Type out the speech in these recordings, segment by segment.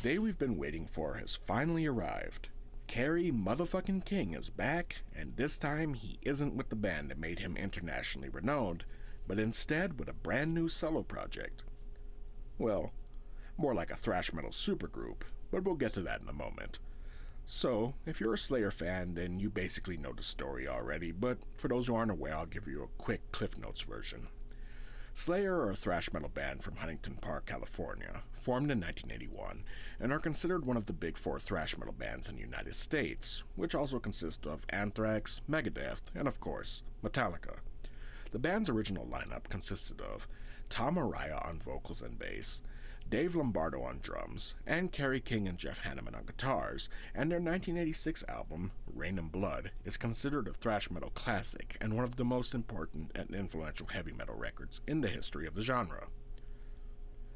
day we've been waiting for has finally arrived. Kerry motherfucking King is back, and this time he isn't with the band that made him internationally renowned, but instead with a brand new solo project. Well, more like a thrash metal supergroup, but we'll get to that in a moment. So, if you're a Slayer fan, then you basically know the story already, but for those who aren't aware, I'll give you a quick Cliff Notes version. Slayer are a thrash metal band from Huntington Park, California, formed in 1981, and are considered one of the big four thrash metal bands in the United States, which also consist of Anthrax, Megadeth, and of course, Metallica. The band's original lineup consisted of Tom Araya on vocals and bass, Dave Lombardo on drums, and Kerry King and Jeff Hanneman on guitars, and their 1986 album, Rain and Blood, is considered a thrash metal classic and one of the most important and influential heavy metal records in the history of the genre.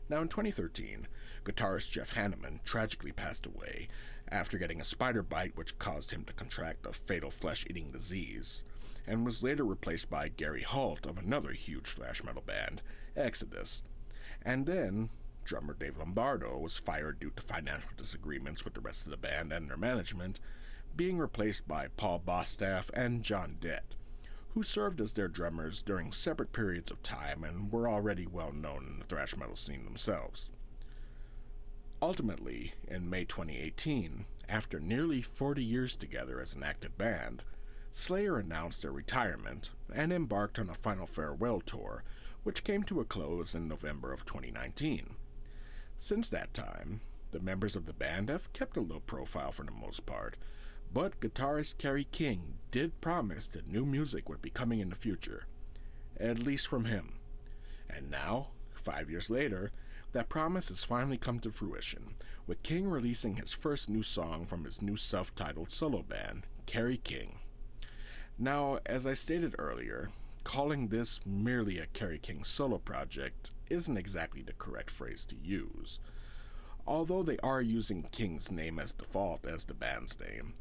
Now in 2013, guitarist Jeff Hanneman tragically passed away after getting a spider bite which caused him to contract a fatal flesh-eating disease, and was later replaced by Gary Holt of another huge thrash metal band, Exodus. And then, drummer Dave Lombardo was fired due to financial disagreements with the rest of the band and their management, being replaced by Paul Bostaph and John Dett, who served as their drummers during separate periods of time and were already well known in the thrash metal scene themselves. Ultimately, in May 2018, after nearly 40 years together as an active band, Slayer announced their retirement and embarked on a final farewell tour, which came to a close in November of 2019. Since that time, the members of the band have kept a low profile for the most part, but guitarist Kerry King did promise that new music would be coming in the future, at least from him. And now, 5 years later, that promise has finally come to fruition, with King releasing his first new song from his new self-titled solo band, Kerry King. Now, as I stated earlier, calling this merely a Kerry King solo project isn't exactly the correct phrase to use. Although they are using King's name as default as the band's name,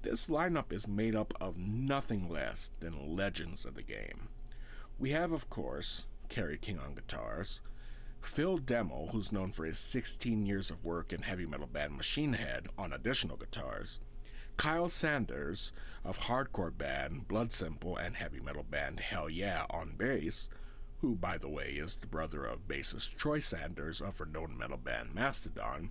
this lineup is made up of nothing less than legends of the game. We have, of course, Kerry King on guitars, Phil Demo, who's known for his 16 years of work in heavy metal band Machine Head on additional guitars, Kyle Sanders of hardcore band Blood Simple and heavy metal band Hell Yeah on bass, who, by the way, is the brother of bassist Troy Sanders of renowned metal band Mastodon.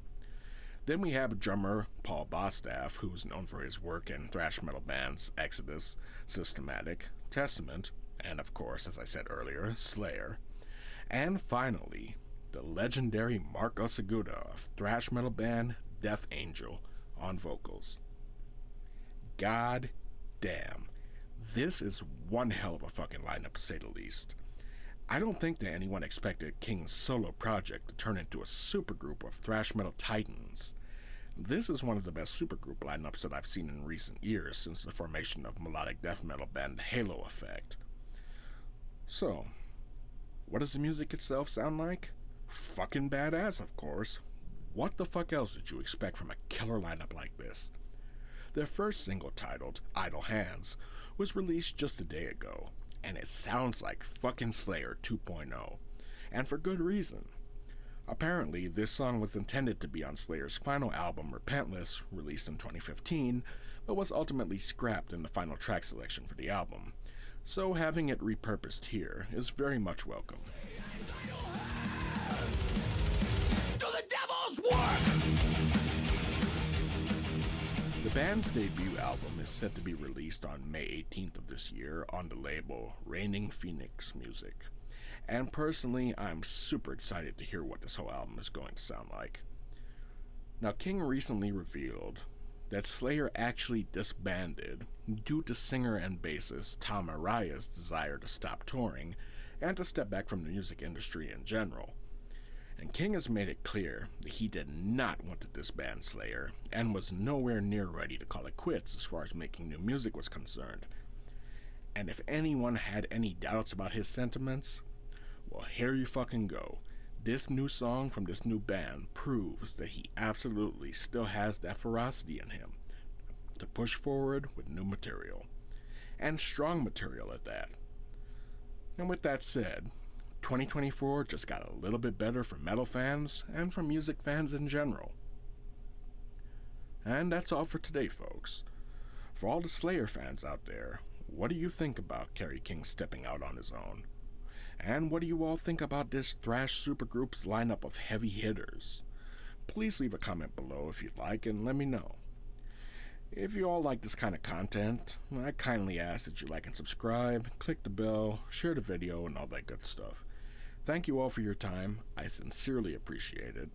Then we have drummer Paul Bostaph, who's known for his work in thrash metal bands Exodus, Systematic, Testament, and of course, as I said earlier, Slayer. And finally, the legendary Mark Osaguda of thrash metal band Death Angel on vocals. God damn, this is one hell of a fucking lineup to say the least. I don't think that anyone expected King's solo project to turn into a supergroup of thrash metal titans. This is one of the best supergroup lineups that I've seen in recent years since the formation of melodic death metal band Halo Effect. So, what does the music itself sound like? Fucking badass, of course. What the fuck else did you expect from a killer lineup like this? Their first single, titled Idle Hands, was released just a day ago, and it sounds like fucking Slayer 2.0, and for good reason. Apparently, this song was intended to be on Slayer's final album, Repentless, released in 2015, but was ultimately scrapped in the final track selection for the album, so having it repurposed here is very much welcome. Do the devil's work! The band's debut album is set to be released on May 18th of this year on the label Reigning Phoenix Music, and personally I'm super excited to hear what this whole album is going to sound like. Now, King recently revealed that Slayer actually disbanded due to singer and bassist Tom Araya's desire to stop touring and to step back from the music industry in general. And King has made it clear that he did not want to disband Slayer and was nowhere near ready to call it quits as far as making new music was concerned. And if anyone had any doubts about his sentiments, well, here you fucking go. This new song from this new band proves that he absolutely still has that ferocity in him to push forward with new material, and strong material at that. And with that said, 2024 just got a little bit better for metal fans and for music fans in general. And that's all for today, folks. For all the Slayer fans out there, what do you think about Kerry King stepping out on his own? And what do you all think about this thrash supergroup's lineup of heavy hitters? Please leave a comment below if you'd like and let me know. If you all like this kind of content, I kindly ask that you like and subscribe, click the bell, share the video, and all that good stuff. Thank you all for your time. I sincerely appreciate it.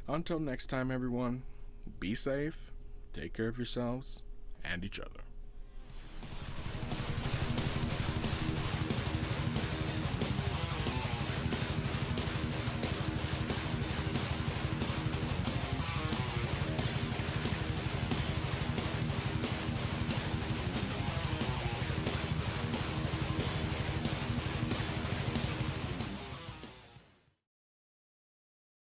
Until next time, everyone, be safe, take care of yourselves and each other.